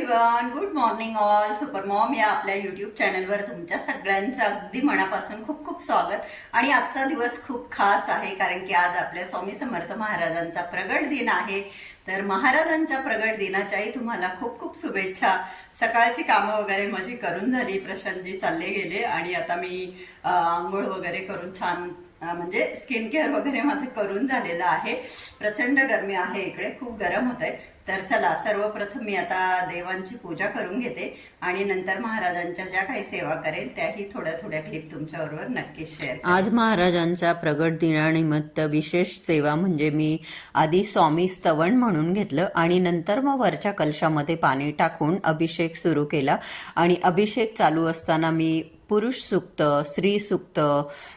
Everyone, good morning all. Super Maugham या आपल्या YouTube चॅनलवर तुमच्या सगळ्यांचं अगदी मनापासून खूप खूप स्वागत. आणि आजचा दिवस खूप खास आहे कारण की आज आपल्या स्वामी समर्थ महाराजांचा प्रगट दिन आहे. तर महाराजांच्या प्रगट दिनाच्याही तुम्हाला खूप खूप शुभेच्छा. सकाळची कामं वगैरे माझी करून झाली, प्रशांतजी चालले गेले आणि आता मी आंघोळ वगैरे करून छान म्हणजे स्किन केअर वगैरे माझं करून झालेलं आहे. प्रचंड गरमी आहे इकडे, खूप गरम होत आहे. तर चला, सर्वप्रथम मी आता देवांची पूजा करून घेते आणि नंतर महाराजांच्या ज्या काही सेवा करेल त्याही थोड्या थोड्या क्लिप तुमच्याबरोबर नक्कीच शेअर. आज महाराजांच्या प्रगट दिनानिमित्त विशेष सेवा म्हणजे मी आधी स्वामी स्तवन म्हणून घेतलं आणि नंतर मग वरच्या कलशामध्ये पाणी टाकून अभिषेक सुरू केला. आणि अभिषेक चालू असताना मी पुरुष सूक्त, स्त्री सूक्त,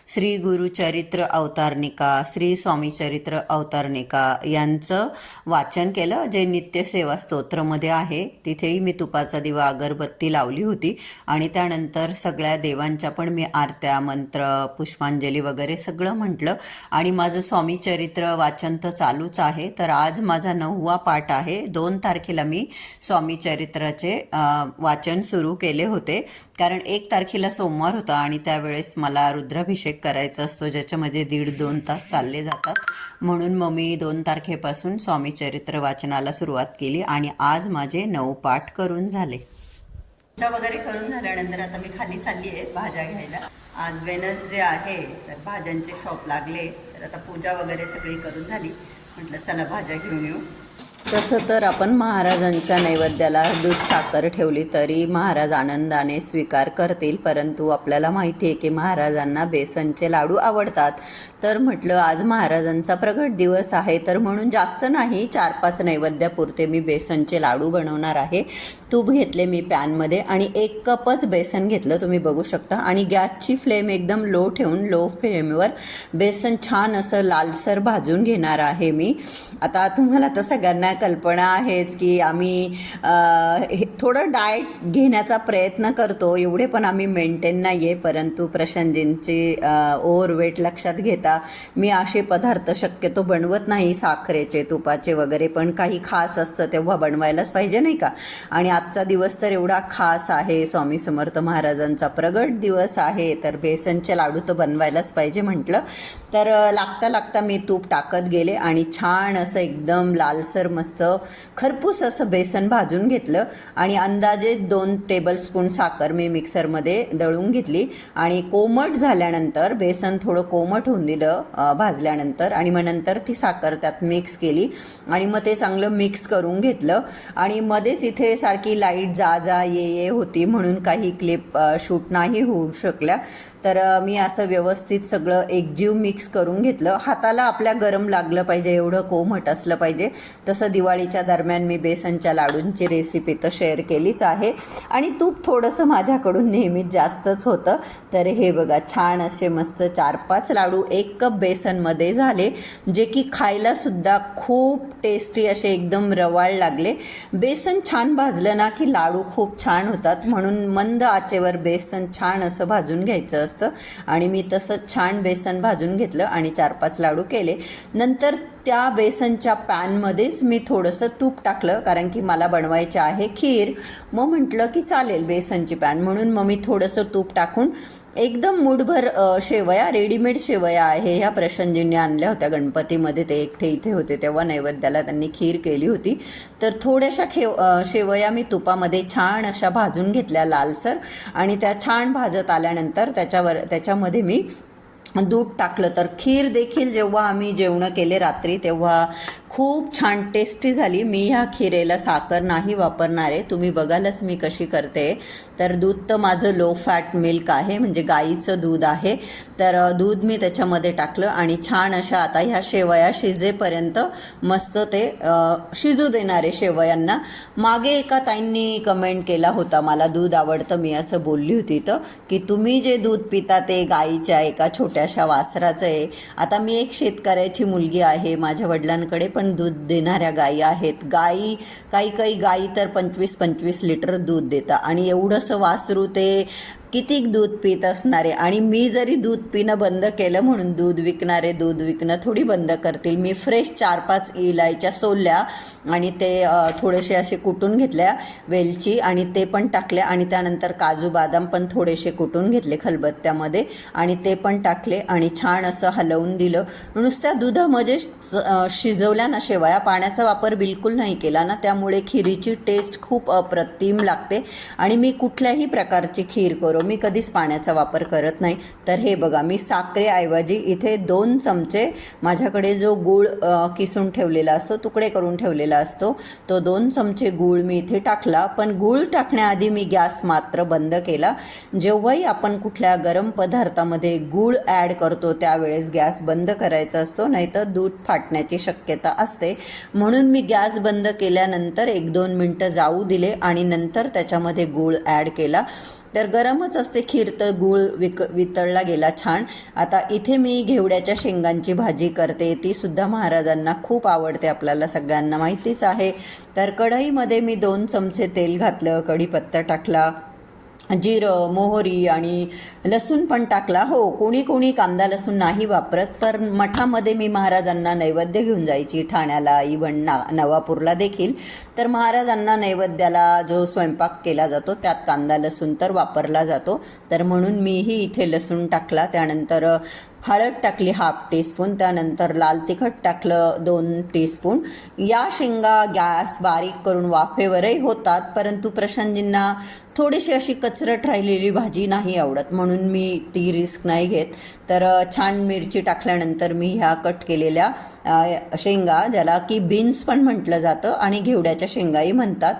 श्री गुरुचरित्र अवतारणिका, श्री स्वामी चरित्र अवतारणिका यांचं वाचन केलं, जे नित्यसेवा स्तोत्रमध्ये आहे. तिथेही मी तुपाचा दिवा अगरबत्ती लावली होती आणि त्यानंतर सगळ्या देवांच्या पण मी आरत्या, मंत्र, पुष्पांजली वगैरे सगळं म्हटलं. आणि माझं स्वामी चरित्र वाचन तर चालूच आहे. तर आज माझा 9वा पाठ आहे. 2 तारखेला मी स्वामी चरित्राचे वाचन सुरू केले होते कारण 1 तारखेला सोमवार होता आणि त्यावेळेस मला रुद्राभिषेक करायचा असतो, ज्याच्यामध्ये 1.5-2 तास चालले जातात. म्हणून मग मी 2 तारखेपासून स्वामी चरित्र वाचनाला सुरुवात केली आणि आज माझे 9 पाठ करून झाले. पूजा वगैरे करून झाल्यानंतर आता मी खाली चालली आहे भाज्या घ्यायला. आज वेनसडे आहे तर भाज्यांचे शॉप लागले. तर आता पूजा वगैरे सगळी करून झाली, म्हटलं चला भाज्या घेऊन येऊ. तसं तर आपण महाराजांच्या नैवेद्याला दूध साखर ठेवली तरी महाराज आनंदाने स्वीकार करतील, परंतु आपल्याला माहिती आहे की महाराजांना बेसनचे लाडू आवडतात. तर म्हटलं आज महाराजांचा प्रगट दिवस आहे तर म्हणून जास्त नाही, 4-5 नैवेद्यापुरते मी बेसनचे लाडू बनवणार आहे. तूप घेतले मी पॅनमध्ये आणि 1 कपच बेसन घेतलं, तुम्ही बघू शकता. आणि गॅसची फ्लेम एकदम लो ठेवून लो फ्लेमवर बेसन छान असं लालसर भाजून घेणार आहे मी. आता तुम्हाला तर सगळ्यांना कल्पना आहेच की आम्ही थोडं डाएट घेण्याचा प्रयत्न करतो, एवढे पण आम्ही मेंटेन नाही आहे. परंतु प्रशांतजींची ओव्हरवेट लक्षात घेता मी असे पदार्थ शक्यतो बनवत नाही, साखरेचे, तुपाचे वगैरे. पण काही खास असतं तेव्हा बनवायलाच पाहिजे नाही का. आणि आजचा दिवस तर एवढा खास आहे, स्वामी समर्थ महाराजांचा प्रगट दिवस आहे, तर बेसनचे लाडू तर बनवायलाच पाहिजे म्हटलं. तर लागता मी तूप टाकत गेले आणि छान असं एकदम लालसर मस्त खरपूस असं बेसन भाजून घेतलं. आणि अंदाजे 2 टेबलस्पून साखर मी मिक्सरमध्ये दळून घेतली आणि कोमट झाल्यानंतर बेसन थोडं कोमट होऊन दिलं भाजल्यानंतर. आणि मग नंतर ती साखर त्यात मिक्स केली आणि मग ते चांगलं मिक्स करून घेतलं. आणि मध्येच इथे सारखी लाईट जा ये होती म्हणून काही क्लिप शूट नाही होऊ शकल्या. तर मी असं व्यवस्थित सगळं एकजीव मिक्स करून घेतलं. हाताला आपल्या गरम लागलं पाहिजे, एवढं कोमट असलं पाहिजे. तसं दिवाळीच्या दरम्यान मी बेसनच्या लाडूंची रेसिपी तर शेअर केलीच आहे. आणि तूप थोडंसं माझ्याकडून नेहमीच जास्तच होतं. तर हे बघा, छान असे मस्त 4-5 लाडू 1 कप बेसनमध्ये झाले, जे की खायलासुद्धा खूप टेस्टी असे एकदम रवाळ लागले. बेसन छान भाजलं ना की लाडू खूप छान होतात, म्हणून मंद आचेवर बेसन छान असं भाजून घ्यायचं असतं. आणि मी तसंच छान बेसन भाजून घेतलं आणि 4-5 लाडू केले. नंतर त्या बेसनच्या पॅनमध्येच मी थोडंसं तूप टाकलं कारण की मला बनवायचं आहे खीर. मग म्हटलं की चालेल बेसनची पॅन, म्हणून मग मी थोडंसं तूप टाकून एकदम मूठभर शेवया, रेडीमेड शेवया आहे ह्या, प्रशांतजींनी आणल्या होत्या गणपतीमध्ये, ते एकटे इथे होते तेव्हा नैवेद्याला त्यांनी खीर केली होती. तर थोड्याशा शेवया मी तुपामध्ये छान अशा भाजून घेतल्या लालसर. आणि त्या छान भाजत आल्यानंतर त्याच्यामध्ये मी दूध टाकलं. तर खीर देखील जेव्हा आम्ही जेवणं केले रात्री तेव्हा खूप छान टेस्टी झाली. मी ह्या खिरेला साखर नाही वापरणार आहे, तुम्ही बघालच मी कशी करते. तर दूध तर माझं लो फॅट मिल्क आहे, म्हणजे गाईचं दूध आहे. तर दूध मी त्याच्यामध्ये टाकलं आणि छान अशा आता ह्या शेवया शिजेपर्यंत मस्त ते शिजू देणारे शेवयांना. मागे एका ताईंनी कमेंट केला होता, मला दूध आवडतं, मी असं बोलली होती तर की तुम्ही जे दूध पिता ते गाईच्या एका छोट्याशा वासराचं आहे. आता मी एक शेतकऱ्याची मुलगी आहे, माझ्या वडिलांकडे पण दूध देणाऱ्या गायी आहेत. काही गायी तर 25-25 लिटर दूध देतात आणि एवढंसं वासरू ते किती दूध पित असणारे, आणि मी जरी दूध पिणं बंद केलं म्हणून दूध विकणं थोडी बंद करतील. मी फ्रेश 4-5 इलायच्या सोलल्या आणि ते थोडेसे असे कुटून घेतल्या, वेलची, आणि ते पण टाकल्या, आणि त्यानंतर काजू बदाम पण थोडेसे कुटून घेतले खलबत्त्यामध्ये आणि ते पण टाकले आणि छान असं हलवून दिलं. नुसत्या दुधामध्ये शिजवल्या ना शेवया, पाण्याचा वापर बिलकुल नाही केला ना, त्यामुळे खिरीची टेस्ट खूप अप्रतिम लागते. आणि मी कुठल्याही प्रकारची खीर करो, मी कधीच पाण्याचा वापर करत नाही. तर हे बघा, मी साखरेऐवजी इथे 2 चमचे, माझ्याकडे जो गूळ किसून ठेवलेला असतो, तुकडे करून ठेवलेला असतो, तो 2 चमचे गूळ मी इथे टाकला. पण गूळ टाकण्याआधी मी गॅस मात्र बंद केला. जेव्हाही आपण कुठल्या गरम पदार्थामध्ये गूळ ॲड करतो त्यावेळेस गॅस बंद करायचा असतो, नाहीतर दूध फाटण्याची शक्यता असते. म्हणून मी गॅस बंद केल्यानंतर 1-2 मिनटं जाऊ दिले आणि नंतर त्याच्यामध्ये गूळ ॲड केला. तर गरमच असते खीर, तर गूळ वितळला गेला छान. आता इथे मी घेवड्याच्या शेंगांची भाजी करते, ती सुद्धा महाराजांना खूप आवडते, आपल्याला सगळ्यांना माहितीच आहे. तर कढईमध्ये मी 2 चमचे तेल घातलं, कढीपत्ता टाकला, जिरं, मोहरी आणि लसूण पण टाकला. हो, कोणी कांदा लसूण नाही वापरत, पण मठामध्ये मी महाराजांना नैवेद्य घेऊन जायची, ठाण्याला, इव्हन नवापूरला देखील. तर महाराजांना नैवेद्याला जो स्वयंपाक केला जातो त्यात कांदा लसूण तर वापरला जातो. तर म्हणून मीही इथे लसूण टाकला. त्यानंतर हळद टाकली 1/2 टीस्पून, त्यानंतर लाल तिखट टाकलं 2 टीस्पून. या शेंगा गॅस बारीक करून वाफेवरही होतात, परंतु प्रशांतजींना थोडीशी अशी कचरट राहिलेली भाजी नाही आवडत, म्हणून मी ती रिस्क नाही घेत. तर छान मिरची टाकल्यानंतर मी ह्या कट केलेल्या शेंगा, ज्याला की बीन्स पण म्हटलं जातं आणि घेवड्याच्या शेंगाही म्हणतात,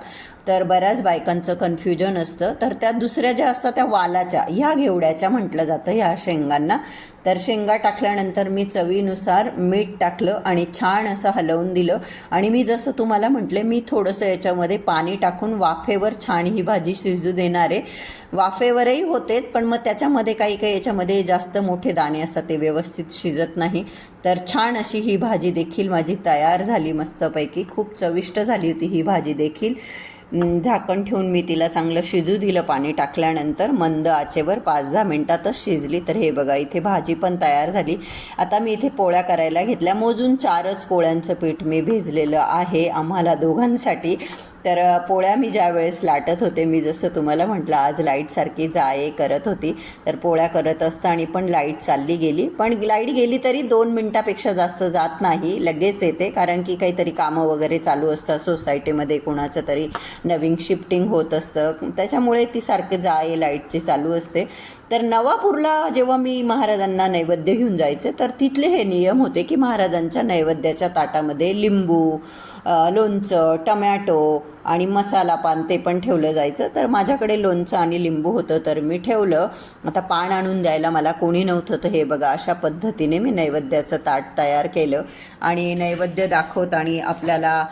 तर बऱ्याच बायकांचं कन्फ्युजन असतं. तर त्या दुसऱ्या ज्या असतात त्या वालाच्या, ह्या घेवड्याच्या म्हटलं जातं ह्या शेंगांना. तर शेंगा टाकल्यानंतर मी चवीनुसार मीठ टाकलं आणि छान असं हलवून दिलं. आणि मी जसं तुम्हाला म्हटले, मी थोडंसं याच्यामध्ये पाणी टाकून वाफेवर छान ही भाजी शिजू देणार आहे. वाफेवरही होते, पण मग त्याच्यामध्ये काही याच्यामध्ये जास्त मोठे दाणे असतात, ते व्यवस्थित शिजत नाही. तर छान अशी ही भाजी देखील माझी तयार झाली मस्तपैकी. खूप चविष्ट झाली होती ही भाजी देखील. झाकण ठेवून मी तिला चांगलं शिजू दिलं. पाणी टाकल्यानंतर मंद आचेवर 5-10 मिनटातच शिजली. तर हे बघा, इथे भाजी पण तयार झाली. आता मी इथे पोळ्या करायला घेतल्या. मोजून 4च पोळ्यांचं पीठ मी भिजलेलं आहे आम्हाला दोघांसाठी. तर पोळ्या मी ज्या वेळेस लाटत होते, मी जसं तुम्हाला म्हटलं आज लाईटसारखी जाए करत होती, तर पोळ्या करत असताना पण लाईट चालली गेली. पण लाईट गेली तरी 2 मिनटापेक्षा जास्त जात नाही, लगेच येते, कारण की काहीतरी कामं वगैरे चालू असतात सोसायटीमध्ये, कोणाचं तरी नवीन शिफ्टिंग होत असतं, त्याच्यामुळे ती सारखं जाए लाईटची चालू असते. तर नवापूरला जेव्हा मी महाराजांना नैवेद्य घेऊन जायचे, तर तिथले हे नियम होते की महाराजांच्या नैवेद्याच्या ताटामध्ये लिंबू, लोणचं, टमॅटो आणि मसाला पान ते पण ठेवलं जायचं. तर माझ्याकडे लोणचं आणि लिंबू होतं, तर मी ठेवलं. आता पान आणून द्यायला मला कोणी नव्हतं, तर हे बघा अशा पद्धतीने मी नैवेद्याचं ताट तयार केलं. आणि नैवेद्य दाखवताना आपल्याला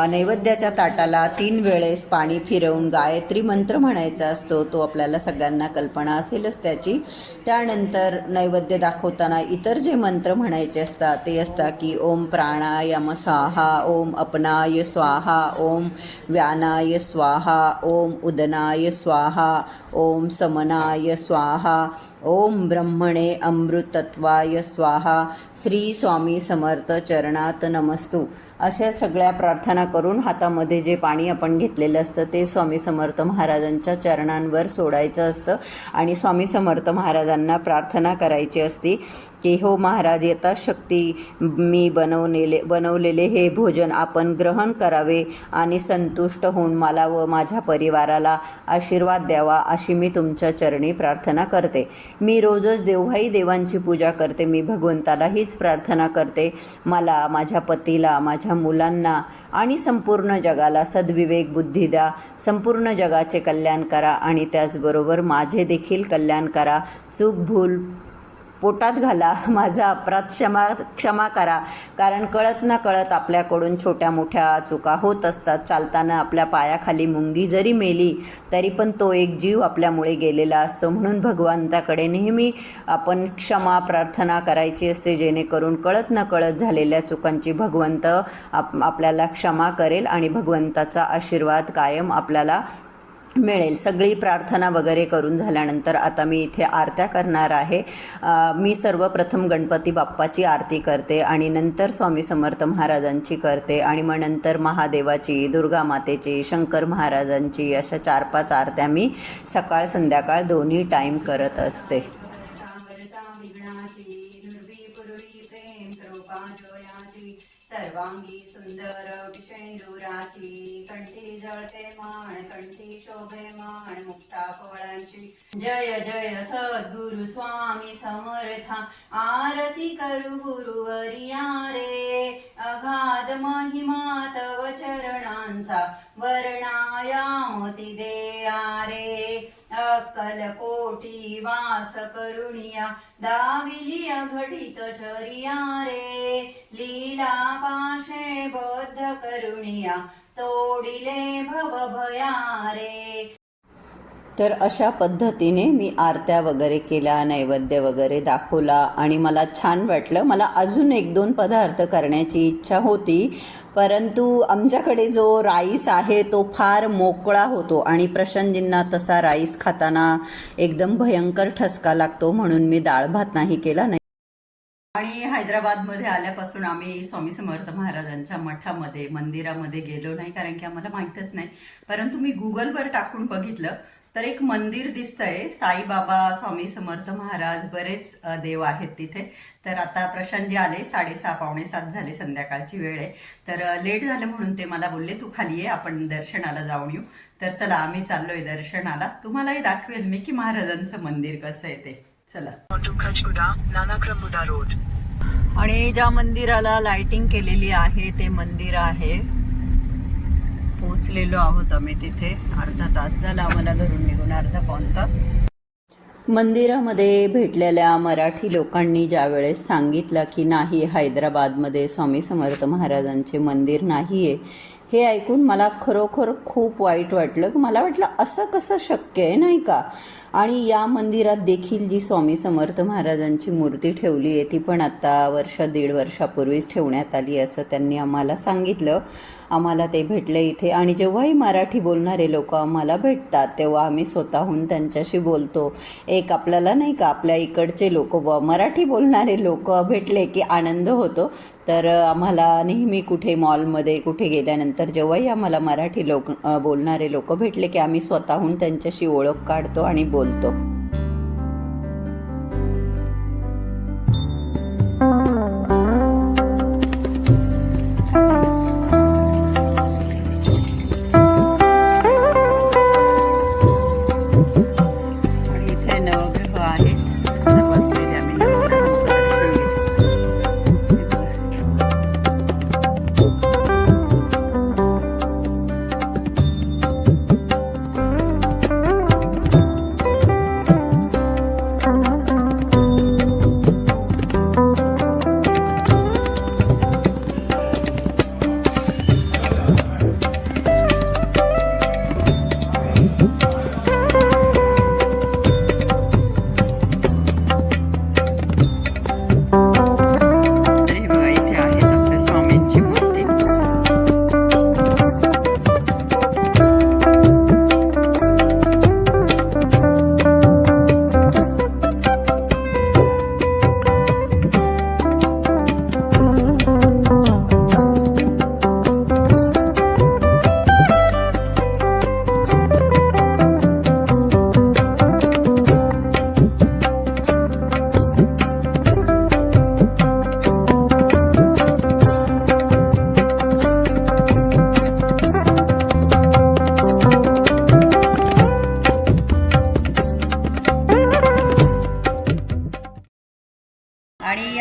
नैवेद्याच्या ताटाला 3 वेळेस पाणी फिरवून गायत्री मंत्र म्हणायचा असतो, तो आपल्याला सगळ्यांना कल्पना असेलच त्याची. त्यानंतर नैवेद्य दाखवताना इतर जे मंत्र म्हणायचे असतात ते असतात की ओम प्राणायाम स्वाहा, ओम अपनाय स्वाहा, ओम व्यानाय स्वाहा, ओम उदनाय स्वाहा, ओम समनाय स्वाहा, ओम ब्रह्मणे अमृतत्वाय स्वाहा, श्री स्वामी समर्थ चरणात नमस्तु. अशा सगळ्या प्रार्थना करून हातामध्ये जे पाणी आपण घेतलेलं असतं ते स्वामी समर्थ महाराजांच्या चरणांवर सोडायचं असतं. आणि स्वामी समर्थ महाराजांना प्रार्थना करायची असते की हो महाराज, यथाशक्ती मी बनवलेले हे भोजन आपण ग्रहण करावे आणि संतुष्ट होऊन मला व माझ्या परिवाराला आशीर्वाद द्यावा, अशी मी तुमच्या चरणी प्रार्थना करते. मी रोजच देवहाई देवांची पूजा करते. मी भगवंताला हीच प्रार्थना करते, मला, माझ्या पतीला, माझ्या मुलांना आणि संपूर्ण जगाला सद्विवेक बुद्धी द्या, संपूर्ण जगाचे कल्याण करा आणि त्याचबरोबर माझे देखील कल्याण करा. चूक भूल पोटात घाला, माझा अपराध क्षमा करा, कारण कळत ना कळत आपल्याकडून छोट्या मोठ्या चुका होत असतात. चालताना आपल्या पायाखाली मुंगी जरी मेली तरी पण तो एक जीव आपल्यामुळे गेलेला असतो. म्हणून भगवंताकडे नेहमी आपण क्षमा प्रार्थना करायची असते, जेणेकरून कळत न कळत झालेल्या चुकांची भगवंत आपल्याला क्षमा करेल आणि भगवंताचा आशीर्वाद कायम आपल्याला मिळेल. सगळी प्रार्थना वगैरे करून झाल्यानंतर आता मी इथे आरत्या करणार आहे. मी सर्वप्रथम गणपती बाप्पाची आरती करते आणि नंतर स्वामी समर्थ महाराजांची करते आणि मग नंतर महादेवाची, दुर्गा मातेची, शंकर महाराजांची अशा 4-5 आरत्या मी सकाळ संध्याकाळ दोन्ही टाईम करत असते. सर्वांगी सुंदर विषेंदुराची कंठी जळते माण कंठी शोभे माण मुक्ता फळांची. जय जय सद्गुरु स्वामी समर्था आरती करू गुरुवर्या रे. अगाध महिमा तव चरणांचा वर्णायामती देया रे. अक्कलकोटी वास करुणिया दाविली अघटित चरिया रे. लीला पाशे बद्ध करुणिया तोडिले भवभया रे. तर अशा पद्धतीने मी आरत्या वगैरे केल्या, नैवेद्य वगैरे दाखवला आणि मला छान वाटलं. मला अजून 1-2 पदार्थ करण्याची इच्छा होती, परंतु आमच्याकडे जो राईस आहे तो फार मोकळा होतो आणि प्रशांतजींना तसा राईस खाताना एकदम भयंकर ठसका लागतो, म्हणून मी डाळ भात नाही केला. नाही आणि हैदराबादमध्ये आल्यापासून आम्ही स्वामी समर्थ महाराजांच्या मठामध्ये मंदिरामध्ये गेलो नाही, कारण की आम्हाला माहीतच नाही. परंतु मी गुगलवर टाकून बघितलं तर एक मंदिर दिसतंय, साईबाबा, स्वामी समर्थ महाराज, बरेच देव आहेत तिथे. तर आता प्रशांतजी आले, 6:30-6:45 झाले, संध्याकाळची वेळ आहे. तर लेट झालं म्हणून ते मला बोलले तू खाली ये, आपण दर्शनाला जाऊन येऊ. तर चला आम्ही चाललोय दर्शनाला. तुम्हालाही दाखवेल मी की महाराजांचं मंदिर कसं आहे ते. चला. आणि ज्या मंदिराला लाइटिंग केलेली आहे ते मंदिर आहे. पोहोचलेलो आहोत आम्ही तिथे. अर्धा तास झाला आम्हाला घरून निघून, अर्धा-पाऊण तास. मंदिरामध्ये भेटलेल्या मराठी लोकांनी ज्या वेळेस सांगितलं की नाही, हैदराबादमध्ये स्वामी समर्थ महाराजांचे मंदिर नाही आहे, हे ऐकून मला खरोखर खूप वाईट वाटलं. मला वाटलं असं कसं शक्य आहे, नाही का. आणि या मंदिरात देखील जी स्वामी समर्थ महाराजांची मूर्ती ठेवली आहे ती पण आता 1-1.5 वर्षापूर्वीच ठेवण्यात आली असं त्यांनी आम्हाला सांगितलं. आम्हाला ते भेटले इथे आणि जेव्हाही मराठी बोलणारे लोक आम्हाला भेटतात तेव्हा आम्ही स्वतःहून त्यांच्याशी बोलतो. एक आपल्याला नाही का, आपल्या इकडचे लोक, मराठी बोलणारे लोक भेटले की आनंद होतो. तर आम्हाला नेहमी कुठे मॉलमध्ये कुठे गेल्यानंतर जेव्हाही आम्हाला मराठी बोलणारे लोक भेटले की आम्ही स्वतःहून त्यांच्याशी ओळख काढतो आणि बोलतो.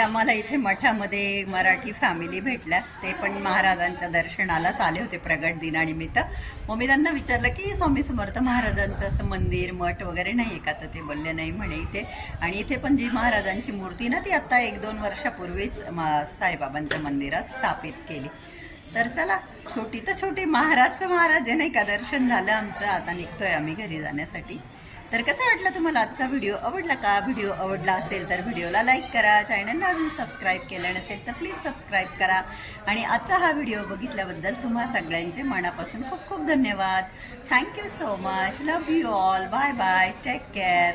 आम्हाला इथे मठामध्ये मराठी फॅमिली भेटल्या, ते पण महाराजांच्या दर्शनालाच आले होते प्रगट दिनानिमित्त. मग मी त्यांना विचारलं की स्वामी समर्थ महाराजांचं असं मंदिर मठ वगैरे नाही आहे का, तर ते बोलले नाही म्हणे इथे. आणि इथे पण जी महाराजांची मूर्ती ना ती आता 1-2 वर्षापूर्वीच साईबाबांच्या मंदिरात स्थापित केली. तर चला, छोटी तर छोटी महाराज तर महाराज आहे नाही का. दर्शन झालं आमचं, आता निघतोय आम्ही घरी जाण्यासाठी. तर कसं वाटलं तुम्हाला आजचा व्हिडिओ? आवडला का? व्हिडिओ आवडला असेल तर व्हिडिओला लाईक करा, चॅनलला अजून सबस्क्राईब केलं नसेल तर प्लीज सबस्क्राईब करा. आणि आजचा हा व्हिडिओ बघितल्याबद्दल तुम्हा सगळ्यांचे मनापासून खूप खूप धन्यवाद. Thank you so much. Love you all. Bye bye. Take care.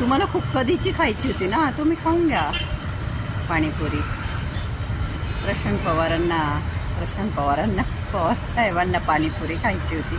तुम्हाला खूप कधीची खायची होती ना, तुम्ही खाऊन घ्या पाणीपुरी. प्रशांत पवार साहेबांना पाणीपुरी खायची होती.